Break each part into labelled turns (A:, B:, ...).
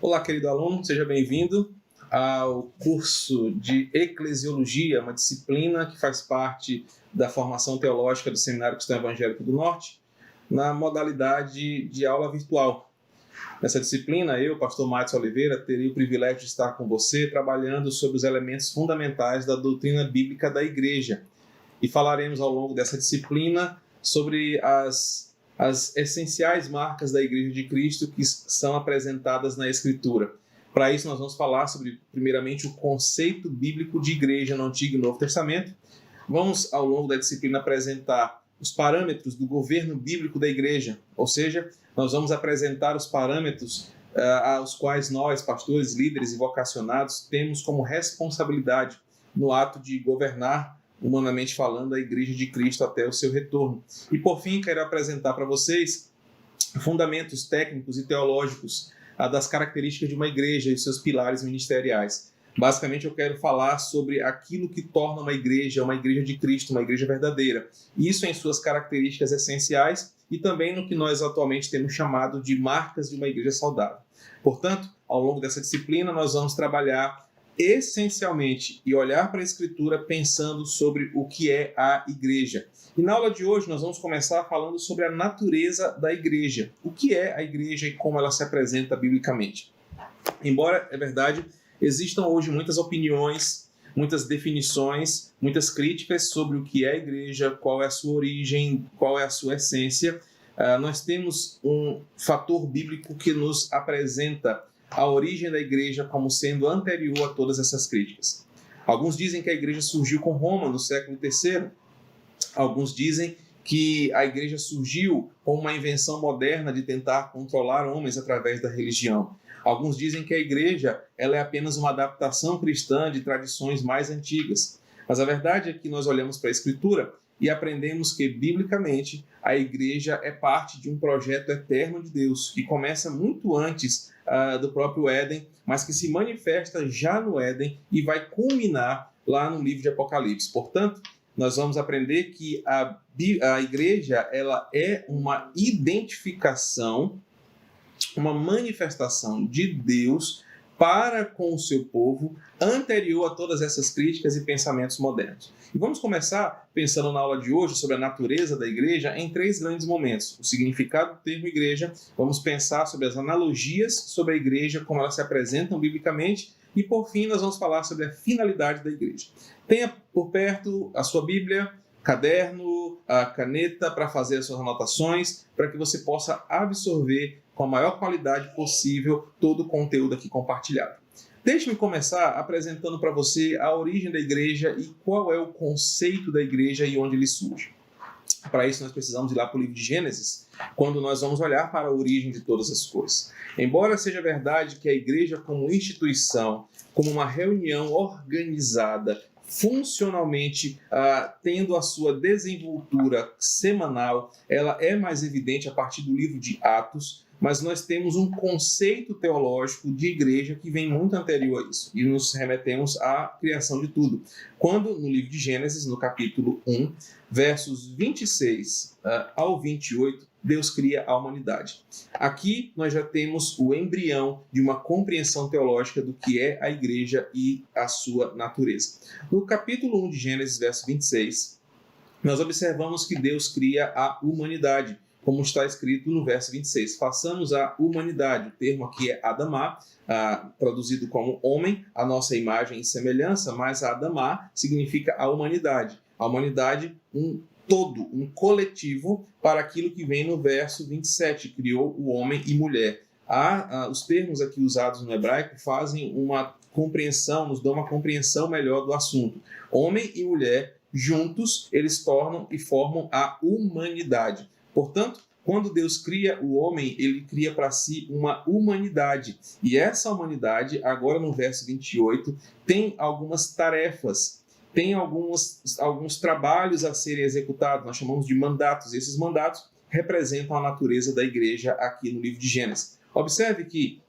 A: Olá, querido aluno, seja bem-vindo ao curso de Eclesiologia, uma disciplina que faz parte da formação teológica do Seminário Cristão Evangélico do Norte, na modalidade de aula virtual. Nessa disciplina, eu, pastor Matos Oliveira, terei o privilégio de estar com você trabalhando sobre os elementos fundamentais da doutrina bíblica da Igreja. E falaremos ao longo dessa disciplina sobre as essenciais marcas da Igreja de Cristo que são apresentadas na Escritura. Para isso, nós vamos falar sobre, primeiramente, o conceito bíblico de igreja no Antigo e Novo Testamento. Vamos, ao longo da disciplina, apresentar os parâmetros do governo bíblico da igreja, ou seja, nós vamos apresentar os parâmetros aos quais nós, pastores, líderes e vocacionados, temos como responsabilidade no ato de governar, humanamente falando, a Igreja de Cristo até o seu retorno. E, por fim, quero apresentar para vocês fundamentos técnicos e teológicos das características de uma igreja e seus pilares ministeriais. Basicamente, eu quero falar sobre aquilo que torna uma igreja de Cristo, uma igreja verdadeira. Isso em suas características essenciais e também no que nós atualmente temos chamado de marcas de uma igreja saudável. Portanto, ao longo dessa disciplina, nós vamos trabalhar essencialmente e olhar para a Escritura pensando sobre o que é a igreja. E na aula de hoje nós vamos começar falando sobre a natureza da igreja. O que é a igreja e como ela se apresenta biblicamente. Embora, é verdade, existam hoje muitas opiniões, muitas definições, muitas críticas sobre o que é a igreja, qual é a sua origem, qual é a sua essência, nós temos um fator bíblico que nos apresenta a origem da igreja como sendo anterior a todas essas críticas. Alguns dizem que a igreja surgiu com Roma no século III. Alguns dizem que a igreja surgiu como uma invenção moderna de tentar controlar homens através da religião. Alguns dizem que a igreja ela é apenas uma adaptação cristã de tradições mais antigas. Mas a verdade é que nós olhamos para a Escritura e aprendemos que, biblicamente, a igreja é parte de um projeto eterno de Deus, que começa muito antes do próprio Éden, mas que se manifesta já no Éden e vai culminar lá no livro de Apocalipse. Portanto, nós vamos aprender que a igreja ela é uma identificação, uma manifestação de Deus para com o seu povo, anterior a todas essas críticas e pensamentos modernos. E vamos começar pensando na aula de hoje sobre a natureza da igreja em três grandes momentos. O significado do termo igreja, vamos pensar sobre as analogias sobre a igreja, como elas se apresentam biblicamente, e por fim nós vamos falar sobre a finalidade da igreja. Tenha por perto a sua Bíblia, caderno, a caneta para fazer as suas anotações, para que você possa absorver com a maior qualidade possível todo o conteúdo aqui compartilhado. Deixe-me começar apresentando para você a origem da igreja e qual é o conceito da igreja e onde ele surge. Para isso nós precisamos ir lá para o livro de Gênesis, quando nós vamos olhar para a origem de todas as coisas. Embora seja verdade que a igreja como instituição, como uma reunião organizada, funcionalmente tendo a sua desenvoltura semanal, ela é mais evidente a partir do livro de Atos, mas nós temos um conceito teológico de igreja que vem muito anterior a isso, e nos remetemos à criação de tudo. Quando, no livro de Gênesis, no capítulo 1, versos 26 ao 28, Deus cria a humanidade. Aqui nós já temos o embrião de uma compreensão teológica do que é a igreja e a sua natureza. No capítulo 1 de Gênesis, verso 26, nós observamos que Deus cria a humanidade, como está escrito no verso 26. Façamos a humanidade, o termo aqui é Adamá, traduzido como homem, a nossa imagem e semelhança, mas Adamá significa a humanidade. A humanidade, um todo, um coletivo para aquilo que vem no verso 27, criou o homem e mulher. Os termos aqui usados no hebraico fazem uma compreensão, nos dão uma compreensão melhor do assunto. Homem e mulher, juntos, eles tornam e formam a humanidade. Portanto, quando Deus cria o homem, ele cria para si uma humanidade. E essa humanidade, agora no verso 28, tem algumas tarefas, tem alguns trabalhos a serem executados, nós chamamos de mandatos. E esses mandatos representam a natureza da igreja aqui no livro de Gênesis. Observe que,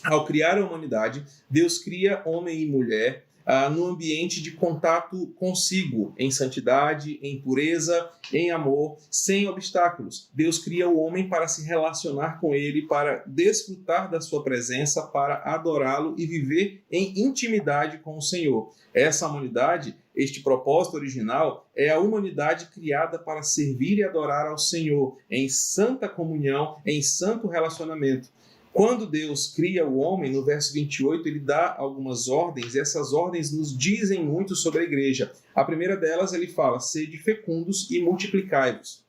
A: ao criar a humanidade, Deus cria homem e mulher no ambiente de contato consigo, em santidade, em pureza, em amor, sem obstáculos. Deus cria o homem para se relacionar com ele, para desfrutar da sua presença, para adorá-lo e viver em intimidade com o Senhor. Essa humanidade, este propósito original, é a humanidade criada para servir e adorar ao Senhor, em santa comunhão, em santo relacionamento. Quando Deus cria o homem, no verso 28, ele dá algumas ordens, e essas ordens nos dizem muito sobre a igreja. A primeira delas, ele fala: sede fecundos e multiplicai-vos.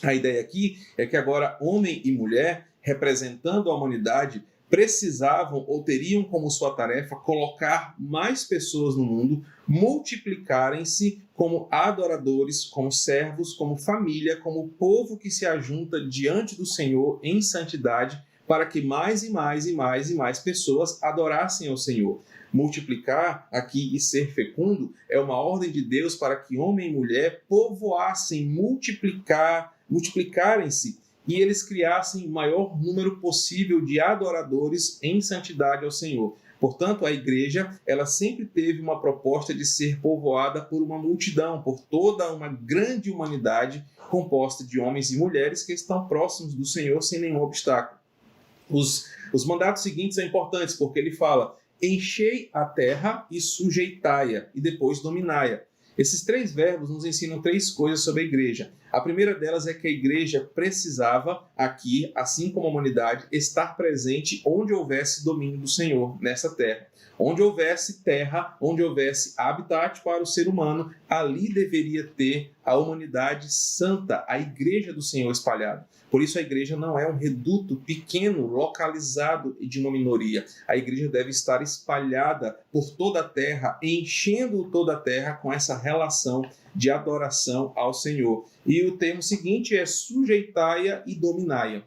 A: A ideia aqui é que agora homem e mulher, representando a humanidade, precisavam ou teriam como sua tarefa colocar mais pessoas no mundo, multiplicarem-se como adoradores, como servos, como família, como povo que se ajunta diante do Senhor em santidade, para que mais e mais e mais e mais pessoas adorassem ao Senhor. Multiplicar aqui e ser fecundo é uma ordem de Deus para que homem e mulher povoassem, multiplicarem-se, e eles criassem o maior número possível de adoradores em santidade ao Senhor. Portanto, a igreja, ela sempre teve uma proposta de ser povoada por uma multidão, por toda uma grande humanidade composta de homens e mulheres que estão próximos do Senhor sem nenhum obstáculo. Os mandatos seguintes são importantes, porque ele fala: enchei a terra e sujeitai-a, e depois dominai-a. Esses três verbos nos ensinam três coisas sobre a igreja. A primeira delas é que a igreja precisava aqui, assim como a humanidade, estar presente onde houvesse domínio do Senhor nessa terra. Onde houvesse terra, onde houvesse habitat para o ser humano, ali deveria ter a humanidade santa, a igreja do Senhor espalhada. Por isso a igreja não é um reduto pequeno, localizado e de uma minoria. A igreja deve estar espalhada por toda a terra, enchendo toda a terra com essa relação de adoração ao Senhor. E o termo seguinte é sujeitai-a e dominai-a.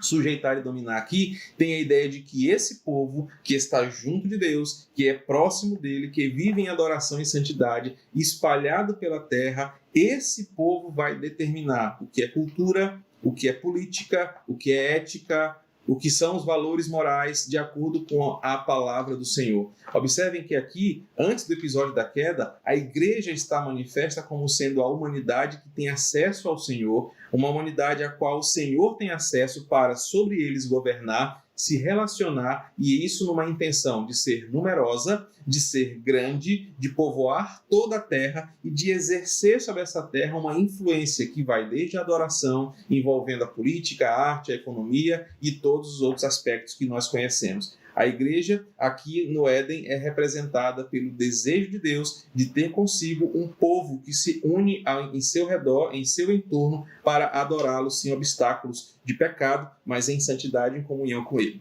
A: Sujeitar e dominar aqui tem a ideia de que esse povo que está junto de Deus, que é próximo dele, que vive em adoração e santidade, espalhado pela terra, esse povo vai determinar o que é cultura, o que é política, o que é ética, o que são os valores morais de acordo com a palavra do Senhor. Observem que aqui, antes do episódio da queda, a igreja está manifesta como sendo a humanidade que tem acesso ao Senhor, uma humanidade a qual o Senhor tem acesso para sobre eles governar, se relacionar, e isso numa intenção de ser numerosa, de ser grande, de povoar toda a terra e de exercer sobre essa terra uma influência que vai desde a adoração, envolvendo a política, a arte, a economia e todos os outros aspectos que nós conhecemos. A igreja aqui no Éden é representada pelo desejo de Deus de ter consigo um povo que se une em seu redor, em seu entorno, para adorá-lo sem obstáculos de pecado, mas em santidade e em comunhão com ele.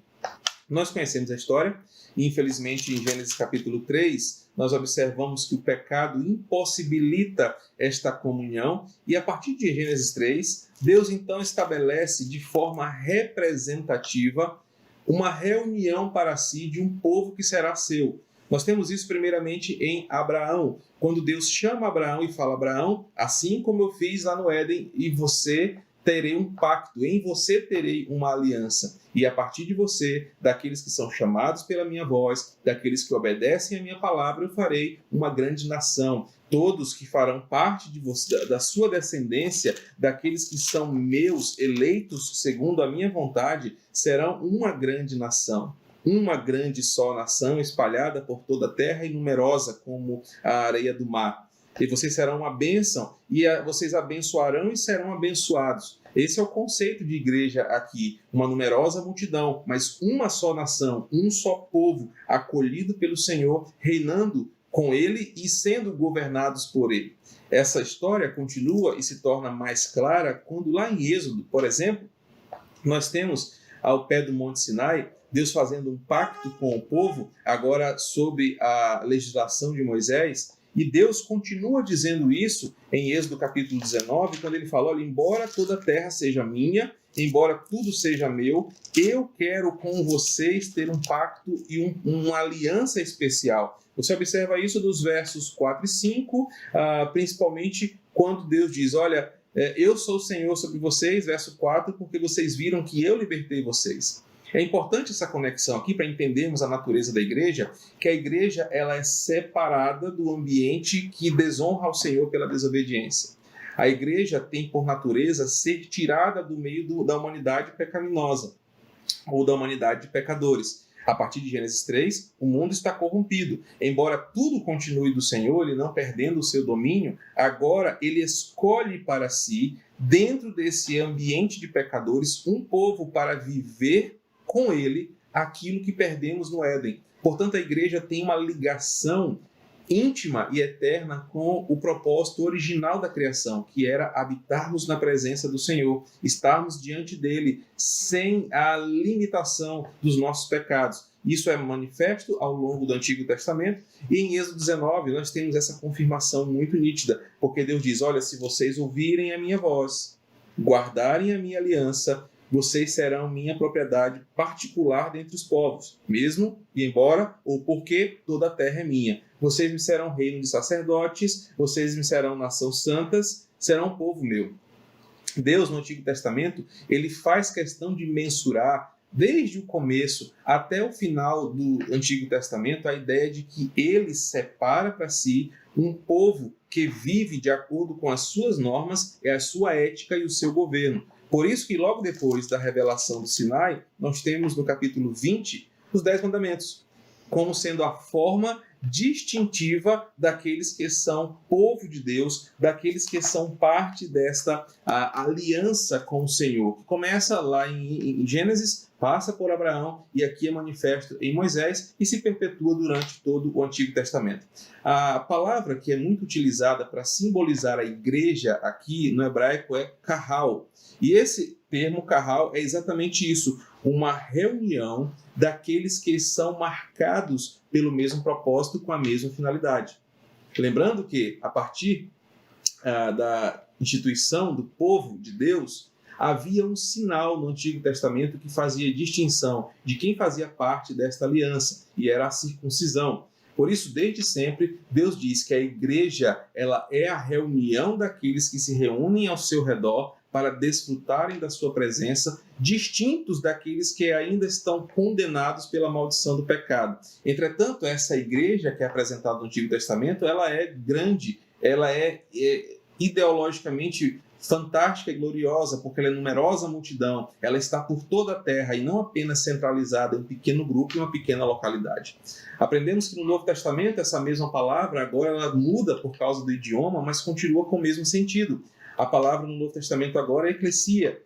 A: Nós conhecemos a história e, infelizmente, em Gênesis capítulo 3, nós observamos que o pecado impossibilita esta comunhão e, a partir de Gênesis 3, Deus então estabelece de forma representativa uma reunião para si de um povo que será seu. Nós temos isso primeiramente em Abraão, quando Deus chama Abraão e fala: Abraão, assim como eu fiz lá no Éden, e você terei um pacto, em você terei uma aliança. E a partir de você, daqueles que são chamados pela minha voz, daqueles que obedecem a minha palavra, eu farei uma grande nação. Todos que farão parte de você, da sua descendência, daqueles que são meus, eleitos segundo a minha vontade, serão uma grande nação. Uma grande só nação, espalhada por toda a terra e numerosa como a areia do mar. E vocês serão uma bênção, e vocês abençoarão e serão abençoados. Esse é o conceito de igreja aqui, uma numerosa multidão, mas uma só nação, um só povo, acolhido pelo Senhor, reinando com ele e sendo governados por ele. Essa história continua e se torna mais clara quando lá em Êxodo, por exemplo, nós temos ao pé do Monte Sinai, Deus fazendo um pacto com o povo, agora sob a legislação de Moisés, e Deus continua dizendo isso em Êxodo capítulo 19, quando ele fala: olha, embora toda a terra seja minha, embora tudo seja meu, eu quero com vocês ter um pacto e uma aliança especial. Você observa isso dos versos 4 e 5, principalmente quando Deus diz: olha, eu sou o Senhor sobre vocês, verso 4, porque vocês viram que eu libertei vocês. É importante essa conexão aqui para entendermos a natureza da igreja, que a igreja ela é separada do ambiente que desonra ao Senhor pela desobediência. A igreja tem por natureza ser tirada do meio da humanidade pecaminosa, ou da humanidade de pecadores. A partir de Gênesis 3, o mundo está corrompido. Embora tudo continue do Senhor, ele não perdendo o seu domínio, agora ele escolhe para si, dentro desse ambiente de pecadores, um povo para viver com ele aquilo que perdemos no Éden. Portanto, a igreja tem uma ligação íntima e eterna com o propósito original da criação, que era habitarmos na presença do Senhor, estarmos diante dele sem a limitação dos nossos pecados. Isso é manifesto ao longo do Antigo Testamento, e em Êxodo 19 nós temos essa confirmação muito nítida, porque Deus diz: olha, se vocês ouvirem a minha voz, guardarem a minha aliança, vocês serão minha propriedade particular dentre os povos, mesmo e embora ou porque toda a terra é minha. Vocês me serão reino de sacerdotes, vocês me serão nação santas, serão povo meu. Deus, no Antigo Testamento, ele faz questão de mensurar, desde o começo até o final do Antigo Testamento, a ideia de que ele separa para si um povo que vive de acordo com as suas normas, a sua ética e o seu governo. Por isso que logo depois da revelação do Sinai, nós temos no capítulo 20 os 10 mandamentos, como sendo a forma distintiva daqueles que são povo de Deus, daqueles que são parte desta aliança com o Senhor, que começa lá em Gênesis, passa por Abraão e aqui é manifesto em Moisés e se perpetua durante todo o Antigo Testamento. A palavra que é muito utilizada para simbolizar a igreja aqui no hebraico é kahal. E esse termo kahal é exatamente isso, uma reunião daqueles que são marcados pelo mesmo propósito, com a mesma finalidade. Lembrando que, a partir da instituição do povo de Deus, havia um sinal no Antigo Testamento que fazia distinção de quem fazia parte desta aliança, e era a circuncisão. Por isso, desde sempre, Deus diz que a igreja ela é a reunião daqueles que se reúnem ao seu redor para desfrutarem da sua presença, distintos daqueles que ainda estão condenados pela maldição do pecado. Entretanto, essa igreja que é apresentada no Antigo Testamento, ela é grande, ela é ideologicamente fantástica e gloriosa, porque ela é numerosa multidão, ela está por toda a terra e não apenas centralizada em um pequeno grupo e uma pequena localidade. Aprendemos que no Novo Testamento essa mesma palavra agora ela muda por causa do idioma, mas continua com o mesmo sentido. A palavra no Novo Testamento agora é eclesia,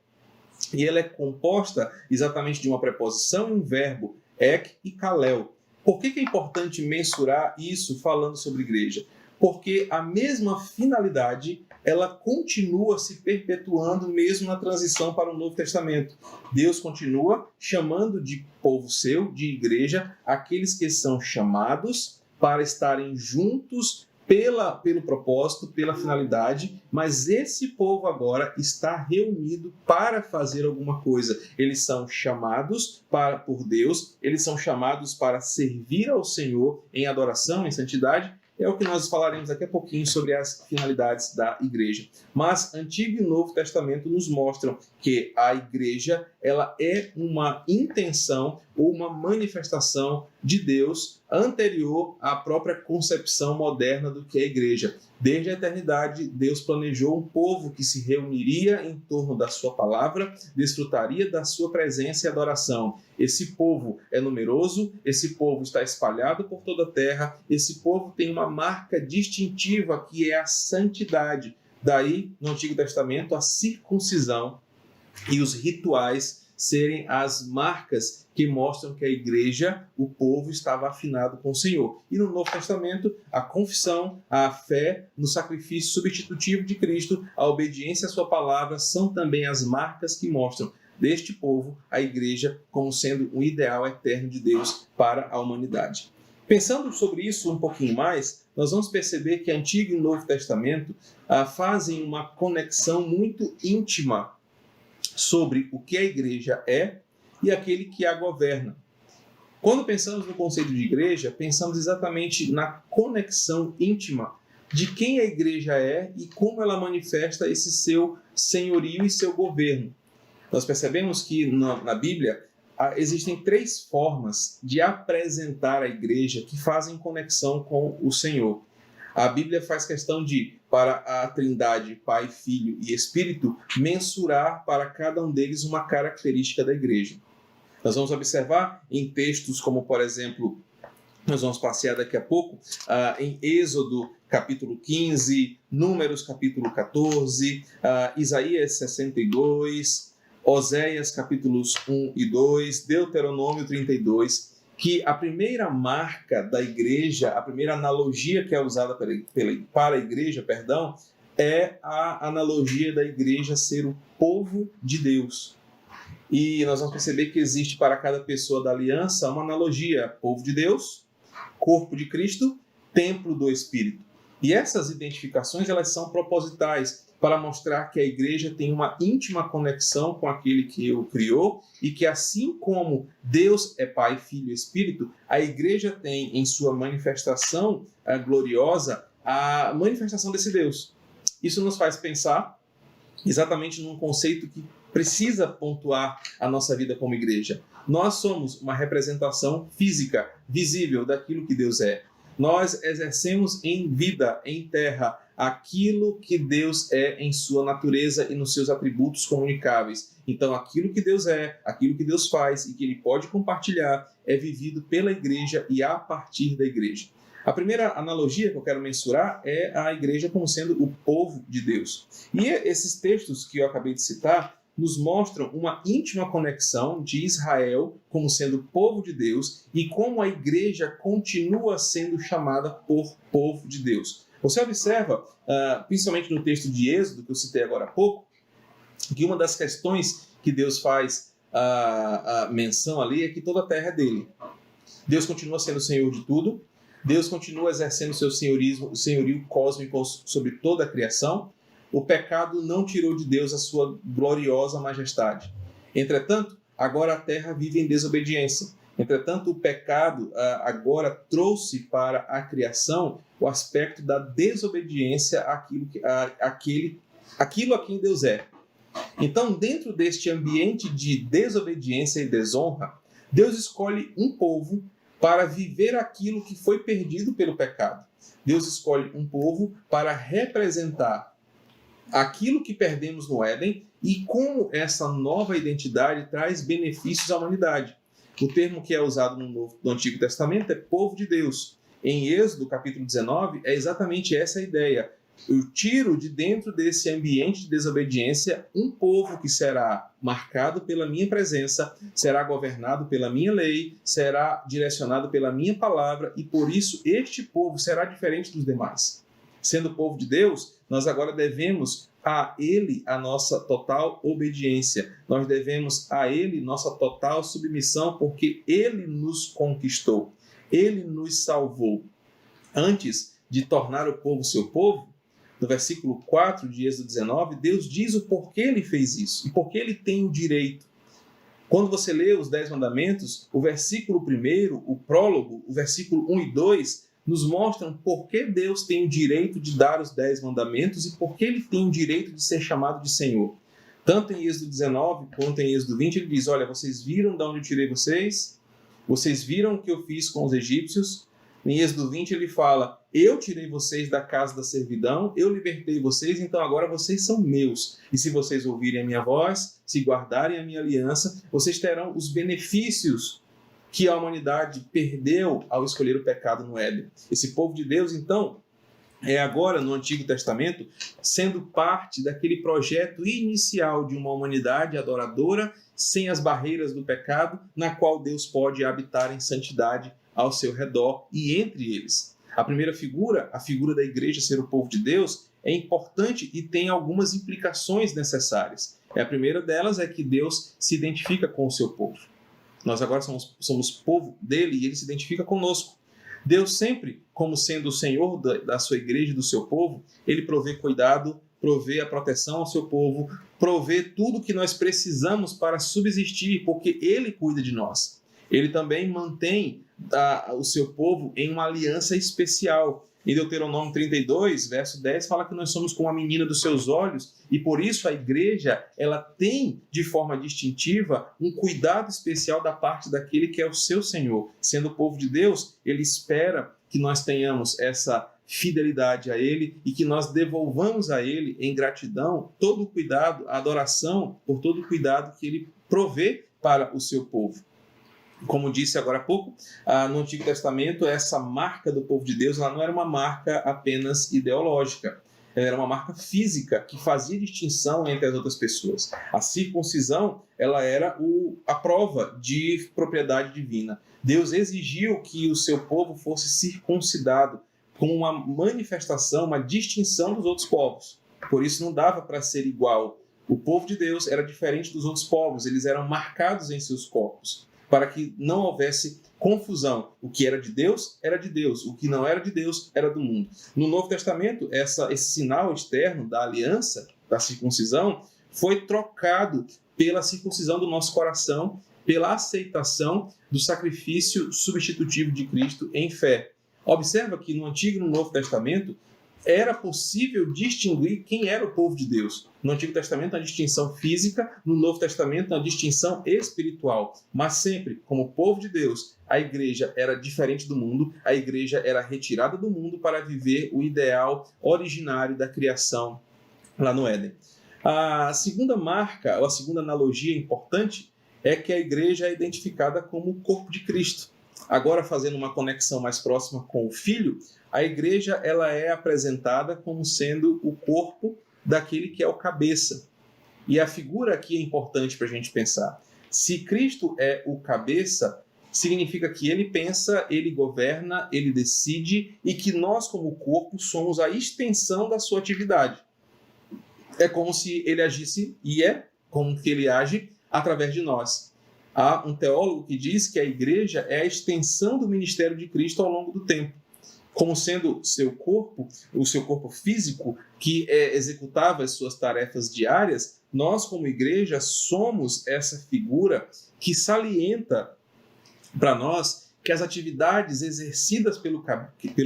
A: e ela é composta exatamente de uma preposição e um verbo, ek e kalel. Por que é importante mensurar isso falando sobre igreja? Porque a mesma finalidade ela continua se perpetuando mesmo na transição para o Novo Testamento. Deus continua chamando de povo seu, de igreja, aqueles que são chamados para estarem juntos pelo propósito, pela finalidade, mas esse povo agora está reunido para fazer alguma coisa. Eles são chamados por Deus, eles são chamados para servir ao Senhor em adoração, em santidade. É o que nós falaremos daqui a pouquinho sobre as finalidades da igreja. Mas Antigo e Novo Testamento nos mostram que a igreja ela é uma intenção ou uma manifestação de Deus anterior à própria concepção moderna do que é a igreja. Desde a eternidade, Deus planejou um povo que se reuniria em torno da sua palavra, desfrutaria da sua presença e adoração. Esse povo é numeroso, esse povo está espalhado por toda a terra, esse povo tem uma marca distintiva que é a santidade. Daí, no Antigo Testamento, a circuncisão e os rituais serem as marcas que mostram que a igreja, o povo, estava afinado com o Senhor. E no Novo Testamento, a confissão, a fé no sacrifício substitutivo de Cristo, a obediência à sua palavra são também as marcas que mostram deste povo a igreja como sendo um ideal eterno de Deus para a humanidade. Pensando sobre isso um pouquinho mais, nós vamos perceber que Antigo e Novo Testamento fazem uma conexão muito íntima sobre o que a igreja é e aquele que a governa. Quando pensamos no conceito de igreja, pensamos exatamente na conexão íntima de quem a igreja é e como ela manifesta esse seu senhorio e seu governo. Nós percebemos que na Bíblia existem 3 formas de apresentar a igreja que fazem conexão com o Senhor. A Bíblia faz questão de, para a Trindade, Pai, Filho e Espírito, mensurar para cada um deles uma característica da igreja. Nós vamos observar em textos como, por exemplo, nós vamos passear daqui a pouco, em Êxodo capítulo 15, Números capítulo 14, Isaías 62, Oséias capítulos 1 e 2, Deuteronômio 32, que a primeira marca da igreja, a primeira analogia que é usada para a igreja, é a analogia da igreja ser o povo de Deus. E nós vamos perceber que existe para cada pessoa da aliança uma analogia: povo de Deus, corpo de Cristo, templo do Espírito. E essas identificações, elas são propositais para mostrar que a igreja tem uma íntima conexão com aquele que o criou e que, assim como Deus é Pai, Filho e Espírito, a igreja tem em sua manifestação gloriosa a manifestação desse Deus. Isso nos faz pensar exatamente num conceito que precisa pontuar a nossa vida como igreja. Nós somos uma representação física, visível daquilo que Deus é. Nós exercemos em vida, em terra, aquilo que Deus é em sua natureza e nos seus atributos comunicáveis. Então, aquilo que Deus é, aquilo que Deus faz e que Ele pode compartilhar é vivido pela igreja e a partir da igreja. A primeira analogia que eu quero mensurar é a igreja como sendo o povo de Deus. E esses textos que eu acabei de citar nos mostram uma íntima conexão de Israel como sendo povo de Deus e como a igreja continua sendo chamada por povo de Deus. Você observa, principalmente no texto de Êxodo, que eu citei agora há pouco, que uma das questões que Deus faz a menção ali é que toda a terra é dele. Deus continua sendo o Senhor de tudo, Deus continua exercendo o seu senhorio cósmico sobre toda a criação. O pecado não tirou de Deus a sua gloriosa majestade. Entretanto, agora a terra vive em desobediência. Entretanto, o pecado agora trouxe para a criação o aspecto da desobediência àquilo a quem Deus é. Então, dentro deste ambiente de desobediência e desonra, Deus escolhe um povo para viver aquilo que foi perdido pelo pecado. Deus escolhe um povo para representar aquilo que perdemos no Éden e como essa nova identidade traz benefícios à humanidade. O termo que é usado no Antigo Testamento é povo de Deus. Em Êxodo, capítulo 19, é exatamente essa a ideia. Eu tiro de dentro desse ambiente de desobediência um povo que será marcado pela minha presença, será governado pela minha lei, será direcionado pela minha palavra e, por isso, este povo será diferente dos demais. Sendo povo de Deus, nós agora devemos a Ele a nossa total obediência. Nós devemos a Ele nossa total submissão, porque Ele nos conquistou. Ele nos salvou. Antes de tornar o povo seu povo, no versículo 4 de Êxodo 19, Deus diz o porquê Ele fez isso e porquê Ele tem o direito. Quando você lê os 10 mandamentos, o versículo 1, o prólogo, o versículo 1 e 2, nos mostram por que Deus tem o direito de dar os 10 mandamentos e por que Ele tem o direito de ser chamado de Senhor. Tanto em Êxodo 19 quanto em Êxodo 20, Ele diz: olha, vocês viram de onde eu tirei vocês? Vocês viram o que eu fiz com os egípcios? Em Êxodo 20 Ele fala: eu tirei vocês da casa da servidão, eu libertei vocês, então agora vocês são meus. E se vocês ouvirem a minha voz, se guardarem a minha aliança, vocês terão os benefícios que a humanidade perdeu ao escolher o pecado no Éden. Esse povo de Deus, então, é agora, no Antigo Testamento, sendo parte daquele projeto inicial de uma humanidade adoradora, sem as barreiras do pecado, na qual Deus pode habitar em santidade ao seu redor e entre eles. A primeira figura, a figura da igreja ser o povo de Deus, é importante e tem algumas implicações necessárias. A primeira delas é que Deus se identifica com o seu povo. Nós agora somos povo dele e ele se identifica conosco. Deus sempre, como sendo o Senhor da sua igreja e do seu povo, ele provê cuidado, provê a proteção ao seu povo, provê tudo que nós precisamos para subsistir, porque ele cuida de nós. Ele também mantém o seu povo em uma aliança especial. Em Deuteronômio 32, verso 10, fala que nós somos como a menina dos seus olhos, e por isso a igreja ela tem, de forma distintiva, um cuidado especial da parte daquele que é o seu Senhor. Sendo o povo de Deus, ele espera que nós tenhamos essa fidelidade a Ele e que nós devolvamos a Ele, em gratidão, todo o cuidado, a adoração por todo o cuidado que Ele provê para o seu povo. Como disse agora há pouco, no Antigo Testamento, essa marca do povo de Deus ela não era uma marca apenas ideológica, ela era uma marca física que fazia distinção entre as outras pessoas. A circuncisão ela era a prova de propriedade divina. Deus exigiu que o seu povo fosse circuncidado como uma manifestação, uma distinção dos outros povos. Por isso não dava para ser igual. O povo de Deus era diferente dos outros povos, eles eram marcados em seus corpos, para que não houvesse confusão. O que era de Deus, o que não era de Deus, era do mundo. No Novo Testamento, esse sinal externo da aliança, da circuncisão, foi trocado pela circuncisão do nosso coração, pela aceitação do sacrifício substitutivo de Cristo em fé. Observa que no Antigo e no Novo Testamento era possível distinguir quem era o povo de Deus. No Antigo Testamento, a distinção física, no Novo Testamento, a distinção espiritual. Mas sempre, como povo de Deus, a igreja era diferente do mundo, a igreja era retirada do mundo para viver o ideal originário da criação lá no Éden. A segunda marca, ou a segunda analogia importante, é que a igreja é identificada como o corpo de Cristo. Agora, fazendo uma conexão mais próxima com o Filho, a igreja ela é apresentada como sendo o corpo daquele que é o cabeça. E a figura aqui é importante para a gente pensar. Se Cristo é o cabeça, significa que ele pensa, ele governa, ele decide e que nós, como corpo, somos a extensão da sua atividade. É como se ele agisse, e é como que ele age através de nós. Há um teólogo que diz que a igreja é a extensão do ministério de Cristo ao longo do tempo. Como sendo o seu corpo físico, que executava as suas tarefas diárias, nós, como igreja, somos essa figura que salienta para nós que as atividades exercidas pelo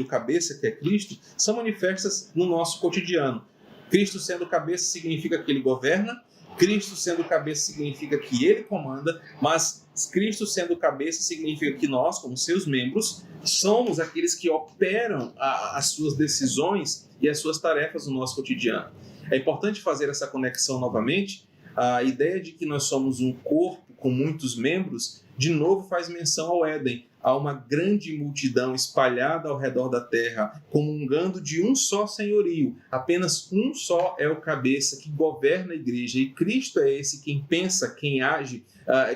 A: cabeça, que é Cristo, são manifestas no nosso cotidiano. Cristo sendo cabeça significa que ele governa, Cristo sendo cabeça significa que ele comanda, mas Cristo sendo cabeça significa que nós, como seus membros, somos aqueles que operam as suas decisões e as suas tarefas no nosso cotidiano. É importante fazer essa conexão novamente. A ideia de que nós somos um corpo com muitos membros, de novo faz menção ao Éden. Há uma grande multidão espalhada ao redor da terra, comungando de um só senhorio. Apenas um só é o cabeça que governa a igreja. E Cristo é esse quem pensa, quem age,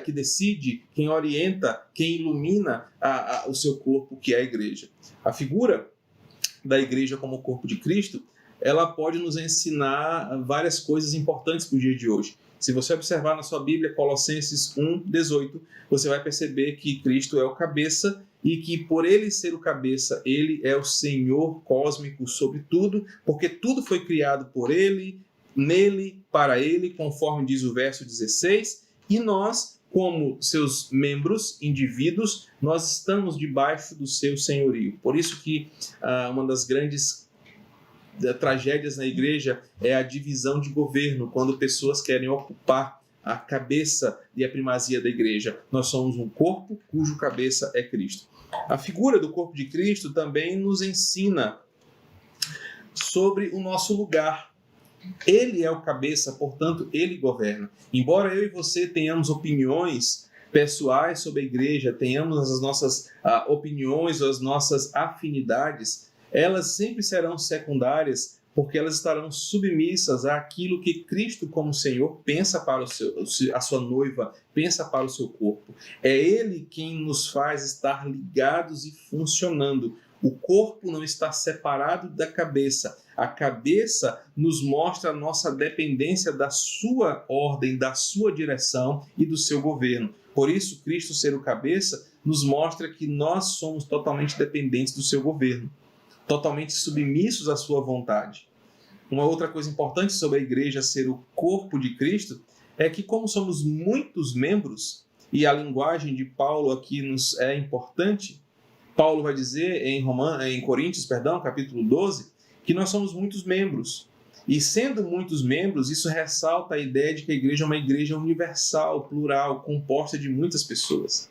A: que decide, quem orienta, quem ilumina o seu corpo, que é a igreja. A figura da igreja como corpo de Cristo, ela pode nos ensinar várias coisas importantes para o dia de hoje. Se você observar na sua Bíblia, Colossenses 1:18, você vai perceber que Cristo é o cabeça e que por ele ser o cabeça, ele é o Senhor cósmico sobre tudo, porque tudo foi criado por ele, nele, para ele, conforme diz o verso 16, e nós, como seus membros, indivíduos, nós estamos debaixo do seu senhorio. Por isso que uma das grandes tragédias na igreja é a divisão de governo, quando pessoas querem ocupar a cabeça e a primazia da igreja. Nós somos um corpo cujo cabeça é Cristo. A figura do corpo de Cristo também nos ensina sobre o nosso lugar. Ele é o cabeça, portanto, ele governa. Embora eu e você tenhamos opiniões pessoais sobre a igreja, tenhamos as nossas opiniões, as nossas afinidades, elas sempre serão secundárias, porque elas estarão submissas àquilo que Cristo, como Senhor, pensa para a sua noiva, pensa para o seu corpo. É Ele quem nos faz estar ligados e funcionando. O corpo não está separado da cabeça. A cabeça nos mostra a nossa dependência da sua ordem, da sua direção e do seu governo. Por isso, Cristo ser o cabeça nos mostra que nós somos totalmente dependentes do seu governo, totalmente submissos à sua vontade. Uma outra coisa importante sobre a igreja ser o corpo de Cristo é que, como somos muitos membros, e a linguagem de Paulo aqui nos é importante, Paulo vai dizer em Coríntios, capítulo 12, que nós somos muitos membros. E sendo muitos membros, isso ressalta a ideia de que a igreja é uma igreja universal, plural, composta de muitas pessoas.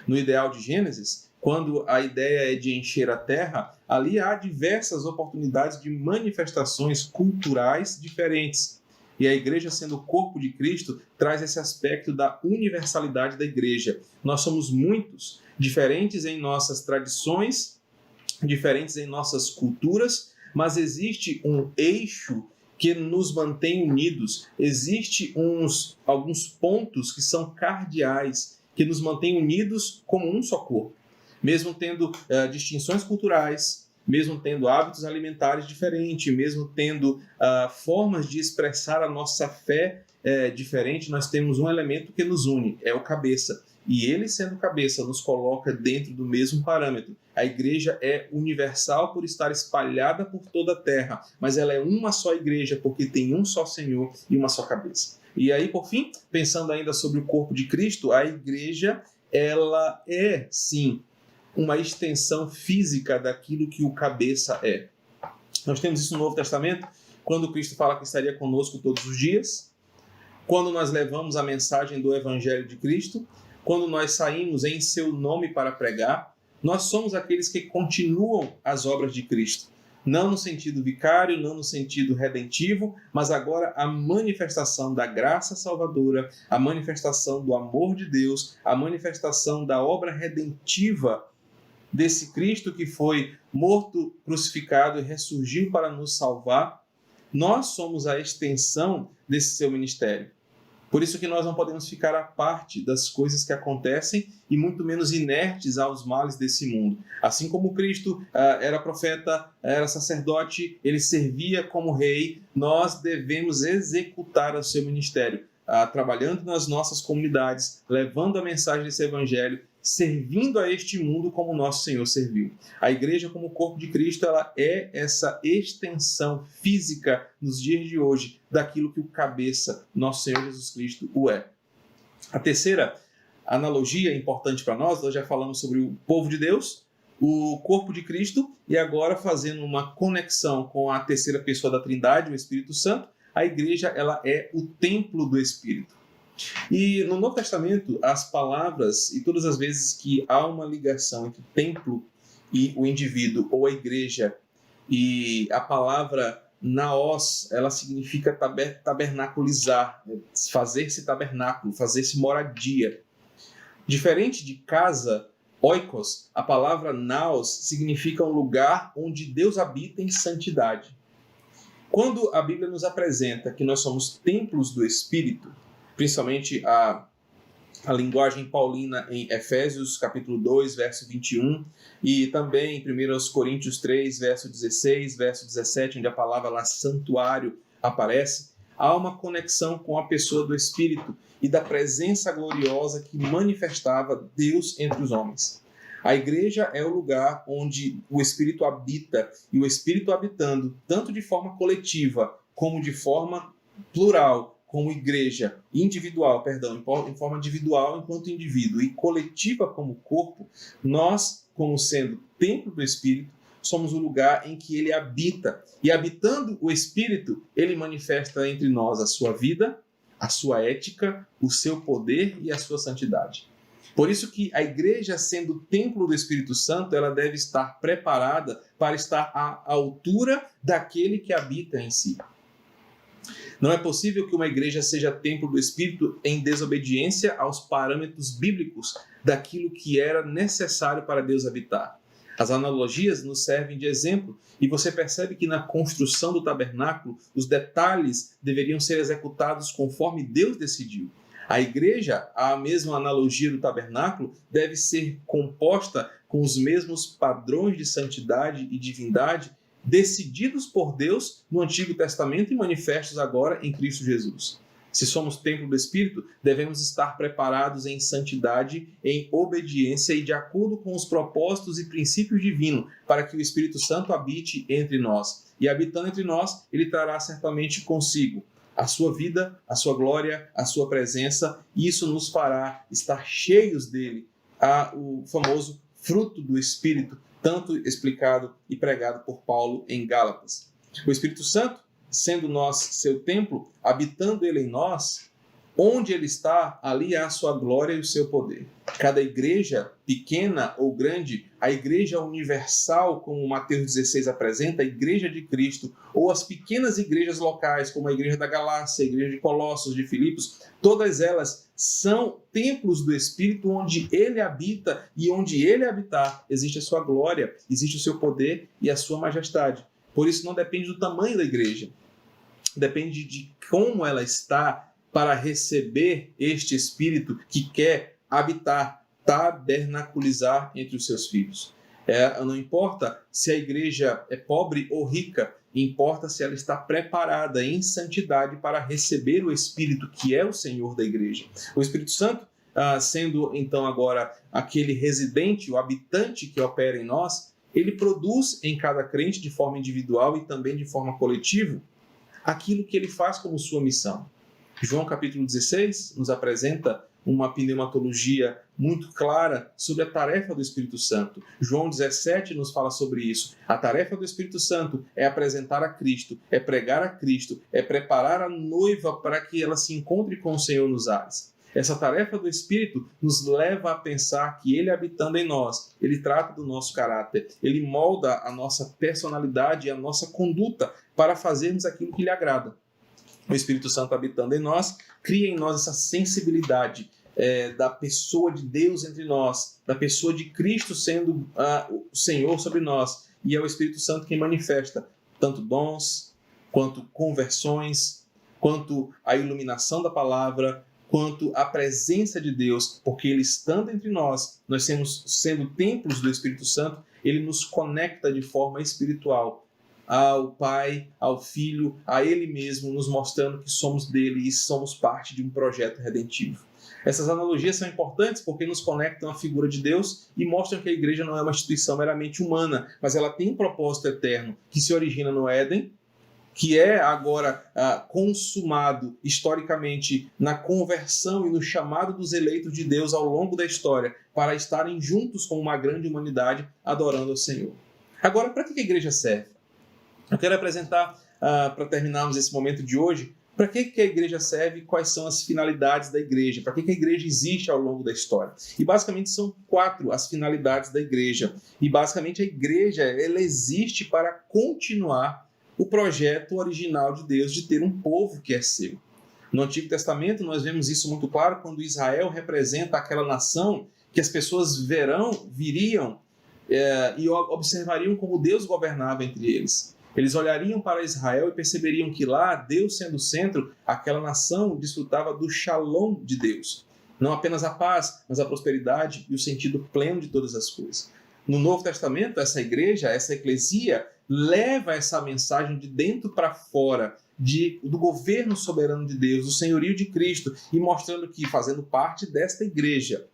A: No ideal de Gênesis, quando a ideia é de encher a terra, ali há diversas oportunidades de manifestações culturais diferentes. E a igreja, sendo o corpo de Cristo, traz esse aspecto da universalidade da igreja. Nós somos muitos, diferentes em nossas tradições, diferentes em nossas culturas, mas existe um eixo que nos mantém unidos, existe alguns pontos que são cardeais, que nos mantêm unidos como um só corpo. Mesmo tendo distinções culturais, mesmo tendo hábitos alimentares diferentes, mesmo tendo formas de expressar a nossa fé diferente, nós temos um elemento que nos une, é o cabeça. E ele, sendo cabeça, nos coloca dentro do mesmo parâmetro. A igreja é universal por estar espalhada por toda a terra, mas ela é uma só igreja porque tem um só Senhor e uma só cabeça. E aí, por fim, pensando ainda sobre o corpo de Cristo, a igreja, ela é, sim, uma extensão física daquilo que o cabeça é. Nós temos isso no Novo Testamento, quando Cristo fala que estaria conosco todos os dias, quando nós levamos a mensagem do Evangelho de Cristo, quando nós saímos em seu nome para pregar, nós somos aqueles que continuam as obras de Cristo. Não no sentido vicário, não no sentido redentivo, mas agora a manifestação da graça salvadora, a manifestação do amor de Deus, a manifestação da obra redentiva desse Cristo que foi morto, crucificado e ressurgiu para nos salvar. Nós somos a extensão desse seu ministério. Por isso que nós não podemos ficar à parte das coisas que acontecem e muito menos inertes aos males desse mundo. Assim como Cristo era profeta, era sacerdote, ele servia como rei, nós devemos executar o seu ministério, trabalhando nas nossas comunidades, levando a mensagem desse evangelho, servindo a este mundo como o nosso Senhor serviu. A igreja, como corpo de Cristo, ela é essa extensão física nos dias de hoje daquilo que o cabeça, nosso Senhor Jesus Cristo, o é. A terceira analogia importante para nós já falamos sobre o povo de Deus, o corpo de Cristo, e agora fazendo uma conexão com a terceira pessoa da Trindade, o Espírito Santo, a igreja ela é o templo do Espírito. E no Novo Testamento, as palavras, e todas as vezes que há uma ligação entre o templo e o indivíduo, ou a igreja, e a palavra naos, ela significa tabernaculizar, fazer-se tabernáculo, fazer-se moradia. Diferente de casa, oikos, a palavra naos significa um lugar onde Deus habita em santidade. Quando a Bíblia nos apresenta que nós somos templos do Espírito, principalmente a linguagem paulina em Efésios capítulo 2, verso 21, e também em 1 Coríntios 3, verso 16, verso 17, onde a palavra lá santuário aparece, há uma conexão com a pessoa do Espírito e da presença gloriosa que manifestava Deus entre os homens. A igreja é o lugar onde o Espírito habita, e o Espírito habitando, tanto de forma coletiva como de forma plural, como igreja individual, em forma individual enquanto indivíduo e coletiva como corpo, nós, como sendo templo do Espírito, somos o lugar em que ele habita. E habitando o Espírito, ele manifesta entre nós a sua vida, a sua ética, o seu poder e a sua santidade. Por isso que a igreja, sendo templo do Espírito Santo, ela deve estar preparada para estar à altura daquele que habita em si. Não é possível que uma igreja seja templo do Espírito em desobediência aos parâmetros bíblicos daquilo que era necessário para Deus habitar. As analogias nos servem de exemplo e você percebe que na construção do tabernáculo os detalhes deveriam ser executados conforme Deus decidiu. A igreja, a mesma analogia do tabernáculo, deve ser composta com os mesmos padrões de santidade e divindade decididos por Deus no Antigo Testamento e manifestos agora em Cristo Jesus. Se somos templo do Espírito, devemos estar preparados em santidade, em obediência e de acordo com os propósitos e princípios divinos, para que o Espírito Santo habite entre nós. E habitando entre nós, ele trará certamente consigo a sua vida, a sua glória, a sua presença, e isso nos fará estar cheios dele, o famoso fruto do Espírito, tanto explicado e pregado por Paulo em Gálatas. O Espírito Santo, sendo nós seu templo, habitando ele em nós, onde ele está, ali há a sua glória e o seu poder. Cada igreja, pequena ou grande, a igreja universal, como Mateus 16 apresenta, a igreja de Cristo, ou as pequenas igrejas locais, como a igreja da Galácia, a igreja de Colossos, de Filipos, todas elas são templos do Espírito onde ele habita, e onde ele habitar existe a sua glória, existe o seu poder e a sua majestade. Por isso não depende do tamanho da igreja, depende de como ela está para receber este Espírito que quer habitar, tabernaculizar entre os seus filhos. Não importa se a igreja é pobre ou rica, importa se ela está preparada em santidade para receber o Espírito que é o Senhor da igreja. O Espírito Santo, sendo então agora aquele residente, o habitante que opera em nós, ele produz em cada crente de forma individual e também de forma coletiva aquilo que ele faz como sua missão. João capítulo 16 nos apresenta uma pneumatologia muito clara sobre a tarefa do Espírito Santo. João 17 nos fala sobre isso. A tarefa do Espírito Santo é apresentar a Cristo, é pregar a Cristo, é preparar a noiva para que ela se encontre com o Senhor nos ares. Essa tarefa do Espírito nos leva a pensar que ele habitando em nós, ele trata do nosso caráter, ele molda a nossa personalidade e a nossa conduta para fazermos aquilo que lhe agrada. O Espírito Santo habitando em nós, cria em nós essa sensibilidade da pessoa de Deus entre nós, da pessoa de Cristo sendo o Senhor sobre nós. E é o Espírito Santo quem manifesta tanto dons, quanto conversões, quanto a iluminação da palavra, quanto a presença de Deus, porque ele estando entre nós, nós sendo templos do Espírito Santo, ele nos conecta de forma espiritual ao Pai, ao Filho, a Ele mesmo, nos mostrando que somos dele e somos parte de um projeto redentivo. Essas analogias são importantes porque nos conectam à figura de Deus e mostram que a igreja não é uma instituição meramente humana, mas ela tem um propósito eterno que se origina no Éden, que é agora consumado historicamente na conversão e no chamado dos eleitos de Deus ao longo da história para estarem juntos com uma grande humanidade adorando ao Senhor. Agora, para que a igreja serve? Eu quero apresentar, para terminarmos esse momento de hoje, para que a igreja serve e quais são as finalidades da igreja, para que a igreja existe ao longo da história. E basicamente são 4 as finalidades da igreja. E basicamente a igreja ela existe para continuar o projeto original de Deus de ter um povo que é seu. No Antigo Testamento nós vemos isso muito claro quando Israel representa aquela nação que as pessoas viriam e observariam como Deus governava entre eles. Eles olhariam para Israel e perceberiam que lá, Deus sendo o centro, aquela nação desfrutava do shalom de Deus. Não apenas a paz, mas a prosperidade e o sentido pleno de todas as coisas. No Novo Testamento, essa igreja, essa eclesia, leva essa mensagem de dentro para fora, do governo soberano de Deus, do senhorio de Cristo, e mostrando que, fazendo parte desta igreja,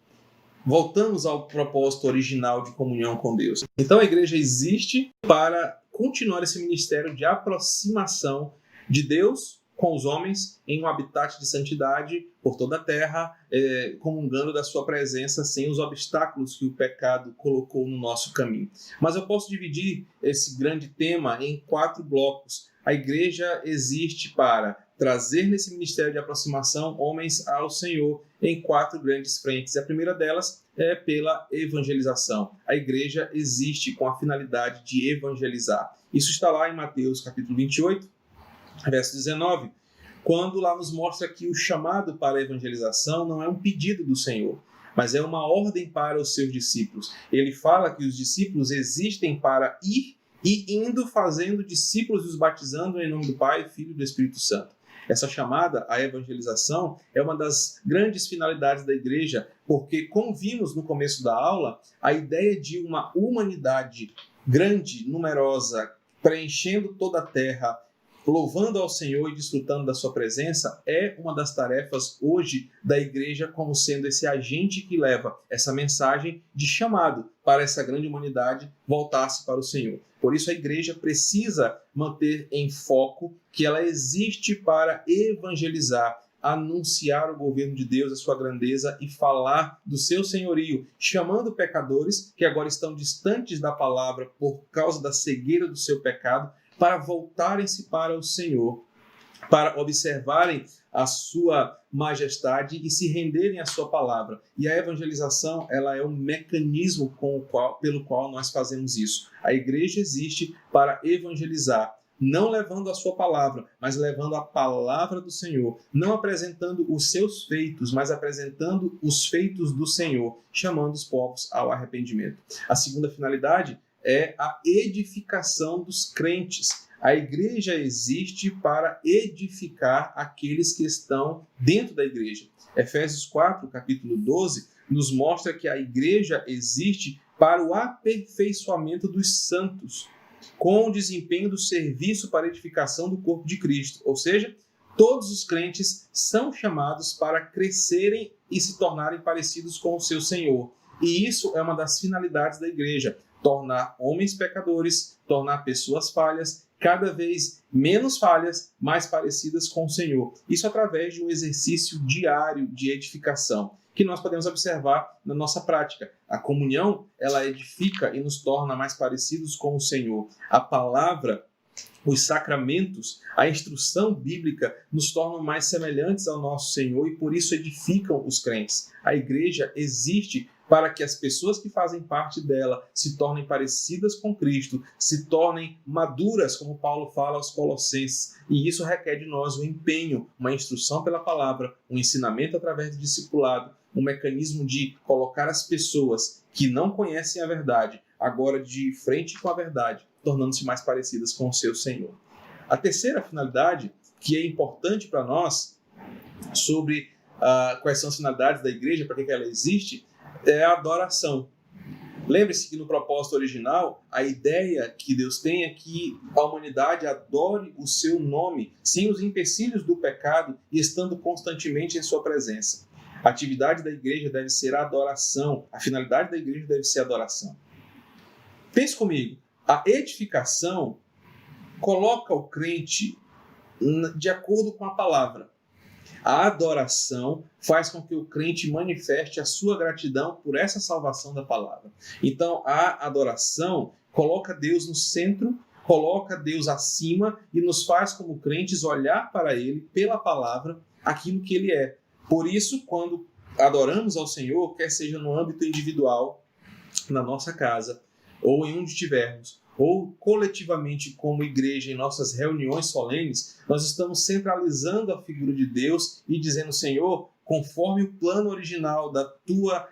A: voltamos ao propósito original de comunhão com Deus. Então a igreja existe para continuar esse ministério de aproximação de Deus com os homens em um habitat de santidade por toda a terra, comungando da sua presença sem os obstáculos que o pecado colocou no nosso caminho. Mas eu posso dividir esse grande tema em 4 blocos. A igreja existe para trazer nesse ministério de aproximação homens ao Senhor em 4 grandes frentes. A primeira delas é pela evangelização. A igreja existe com a finalidade de evangelizar. Isso está lá em Mateus capítulo 28, verso 19, quando lá nos mostra que o chamado para a evangelização não é um pedido do Senhor, mas é uma ordem para os seus discípulos. Ele fala que os discípulos existem para ir e indo fazendo discípulos e os batizando em nome do Pai, Filho e do Espírito Santo. Essa chamada à evangelização é uma das grandes finalidades da igreja, porque, como vimos no começo da aula, a ideia de uma humanidade grande, numerosa, preenchendo toda a terra, louvando ao Senhor e desfrutando da sua presença, é uma das tarefas hoje da igreja como sendo esse agente que leva essa mensagem de chamado para essa grande humanidade voltar-se para o Senhor. Por isso a igreja precisa manter em foco que ela existe para evangelizar, anunciar o governo de Deus, a sua grandeza e falar do seu senhorio, chamando pecadores que agora estão distantes da palavra por causa da cegueira do seu pecado, para voltarem-se para o Senhor, para observarem a sua majestade e se renderem à sua palavra. E a evangelização, ela é o mecanismo pelo qual nós fazemos isso. A igreja existe para evangelizar, não levando a sua palavra, mas levando a palavra do Senhor, não apresentando os seus feitos, mas apresentando os feitos do Senhor, chamando os povos ao arrependimento. A segunda finalidade é a edificação dos crentes. A igreja existe para edificar aqueles que estão dentro da igreja. Efésios 4, capítulo 12, nos mostra que a igreja existe para o aperfeiçoamento dos santos, com o desempenho do serviço para a edificação do corpo de Cristo. Ou seja, todos os crentes são chamados para crescerem e se tornarem parecidos com o seu Senhor. E isso é uma das finalidades da igreja: tornar homens pecadores, tornar pessoas falhas, cada vez menos falhas, mais parecidas com o Senhor. Isso através de um exercício diário de edificação, que nós podemos observar na nossa prática. A comunhão, ela edifica e nos torna mais parecidos com o Senhor. A palavra, os sacramentos, a instrução bíblica nos tornam mais semelhantes ao nosso Senhor e por isso edificam os crentes. A igreja existe para que as pessoas que fazem parte dela se tornem parecidas com Cristo, se tornem maduras, como Paulo fala aos Colossenses. E isso requer de nós um empenho, uma instrução pela palavra, um ensinamento através do discipulado, um mecanismo de colocar as pessoas que não conhecem a verdade agora de frente com a verdade, tornando-se mais parecidas com o seu Senhor. A terceira finalidade, que é importante para nós, sobre quais são as finalidades da igreja, para que ela existe, é a adoração. Lembre-se que no propósito original, a ideia que Deus tem é que a humanidade adore o seu nome, sem os empecilhos do pecado e estando constantemente em sua presença. A atividade da igreja deve ser a adoração, a finalidade da igreja deve ser a adoração. Pense comigo, a edificação coloca o crente de acordo com a palavra. A adoração faz com que o crente manifeste a sua gratidão por essa salvação da palavra. Então, a adoração coloca Deus no centro, coloca Deus acima e nos faz, como crentes, olhar para Ele, pela palavra, aquilo que Ele é. Por isso, quando adoramos ao Senhor, quer seja no âmbito individual, na nossa casa, ou em onde estivermos, ou coletivamente como igreja em nossas reuniões solenes, nós estamos centralizando a figura de Deus e dizendo: Senhor, conforme o plano original da tua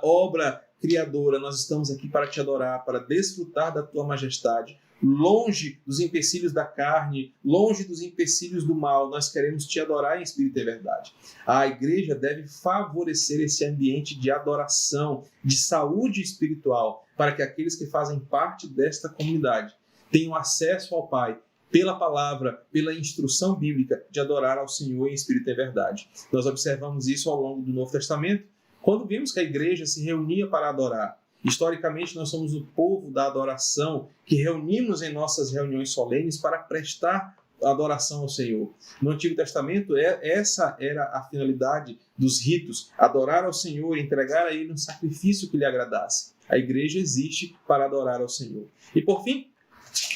A: obra criadora, nós estamos aqui para te adorar, para desfrutar da tua majestade, longe dos empecilhos da carne, longe dos empecilhos do mal, nós queremos te adorar em espírito e verdade. A igreja deve favorecer esse ambiente de adoração, de saúde espiritual, para que aqueles que fazem parte desta comunidade tenham acesso ao Pai pela palavra, pela instrução bíblica de adorar ao Senhor em espírito e verdade. Nós observamos isso ao longo do Novo Testamento, quando vimos que a igreja se reunia para adorar. Historicamente, nós somos o povo da adoração, que reunimos em nossas reuniões solenes para prestar adoração ao Senhor. No Antigo Testamento, essa era a finalidade dos ritos: adorar ao Senhor, entregar a Ele um sacrifício que lhe agradasse. A igreja existe para adorar ao Senhor. E, por fim,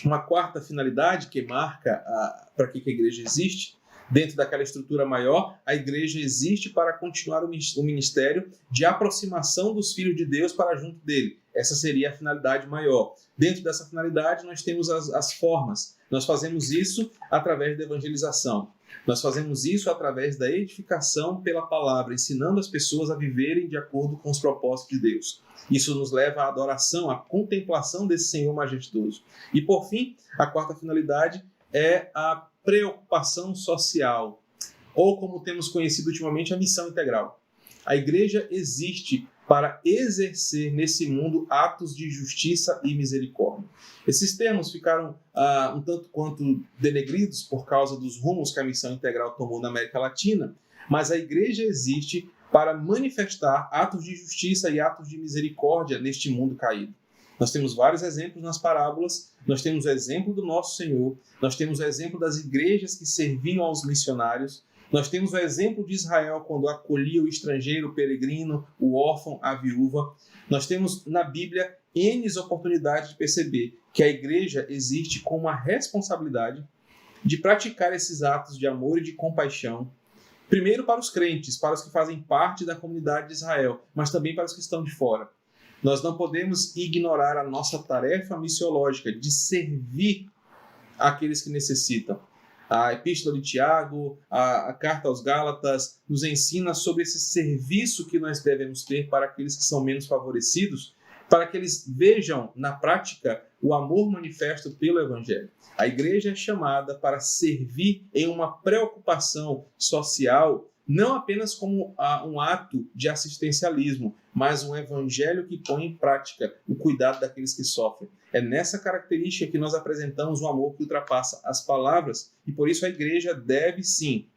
A: uma quarta finalidade que marca para que a igreja existe, dentro daquela estrutura maior, a igreja existe para continuar o ministério de aproximação dos filhos de Deus para junto dele. Essa seria a finalidade maior. Dentro dessa finalidade, nós temos as formas. Nós fazemos isso através da evangelização. Nós fazemos isso através da edificação pela palavra, ensinando as pessoas a viverem de acordo com os propósitos de Deus. Isso nos leva à adoração, à contemplação desse Senhor majestoso. E, por fim, a quarta finalidade é a preocupação social, ou como temos conhecido ultimamente, a missão integral. A igreja existe para exercer nesse mundo atos de justiça e misericórdia. Esses termos ficaram um tanto quanto denegridos por causa dos rumos que a missão integral tomou na América Latina, mas a igreja existe para manifestar atos de justiça e atos de misericórdia neste mundo caído. Nós temos vários exemplos nas parábolas, nós temos o exemplo do nosso Senhor, nós temos o exemplo das igrejas que serviam aos missionários, Nós temos o exemplo de Israel quando acolhia o estrangeiro, o peregrino, o órfão, a viúva. Nós temos na Bíblia N oportunidades de perceber que a igreja existe com uma responsabilidade de praticar esses atos de amor e de compaixão, primeiro para os crentes, para os que fazem parte da comunidade de Israel, mas também para os que estão de fora. Nós não podemos ignorar a nossa tarefa missiológica de servir aqueles que necessitam. A Epístola de Tiago, a Carta aos Gálatas, nos ensina sobre esse serviço que nós devemos ter para aqueles que são menos favorecidos, para que eles vejam na prática o amor manifesto pelo Evangelho. A igreja é chamada para servir em uma preocupação social, não apenas como um ato de assistencialismo, mas um evangelho que põe em prática o cuidado daqueles que sofrem. É nessa característica que nós apresentamos um amor que ultrapassa as palavras, e por isso a igreja deve sim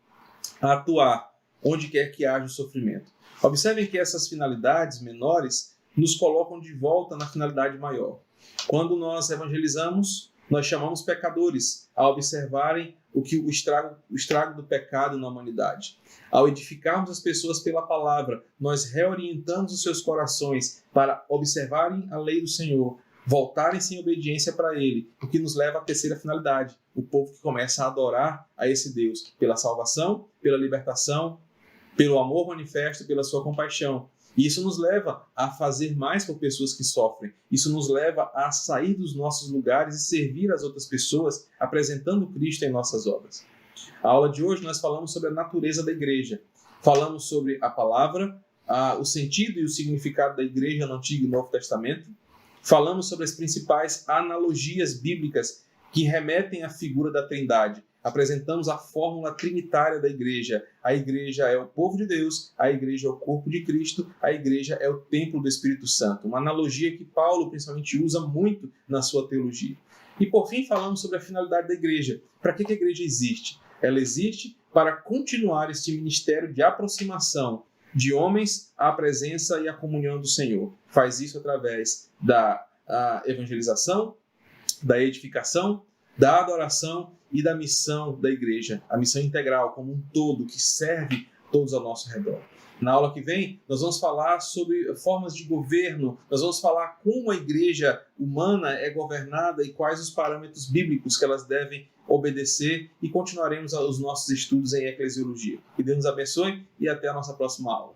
A: atuar onde quer que haja o sofrimento. Observem que essas finalidades menores nos colocam de volta na finalidade maior. Quando nós evangelizamos, nós chamamos pecadores a observarem o estrago do pecado na humanidade. Ao edificarmos as pessoas pela palavra, nós reorientamos os seus corações para observarem a lei do Senhor, voltarem-se em obediência para Ele, o que nos leva à terceira finalidade, o povo que começa a adorar a esse Deus pela salvação, pela libertação, pelo amor manifesto, pela sua compaixão. E isso nos leva a fazer mais por pessoas que sofrem. Isso nos leva a sair dos nossos lugares e servir as outras pessoas, apresentando Cristo em nossas obras. A aula de hoje nós falamos sobre a natureza da igreja. Falamos sobre a palavra, o sentido e o significado da igreja no Antigo e Novo Testamento. Falamos sobre as principais analogias bíblicas que remetem à figura da Trindade. Apresentamos a fórmula trinitária da igreja. A igreja é o povo de Deus, a igreja é o corpo de Cristo, a igreja é o templo do Espírito Santo. Uma analogia que Paulo principalmente usa muito na sua teologia. E por fim falamos sobre a finalidade da igreja. Para que a igreja existe? Ela existe para continuar este ministério de aproximação de homens à presença e à comunhão do Senhor. Faz isso através da evangelização, da edificação, da adoração e da missão da igreja, a missão integral como um todo, que serve todos ao nosso redor. Na aula que vem, nós vamos falar sobre formas de governo, nós vamos falar como a igreja humana é governada e quais os parâmetros bíblicos que elas devem obedecer, e continuaremos os nossos estudos em eclesiologia. Que Deus nos abençoe e até a nossa próxima aula.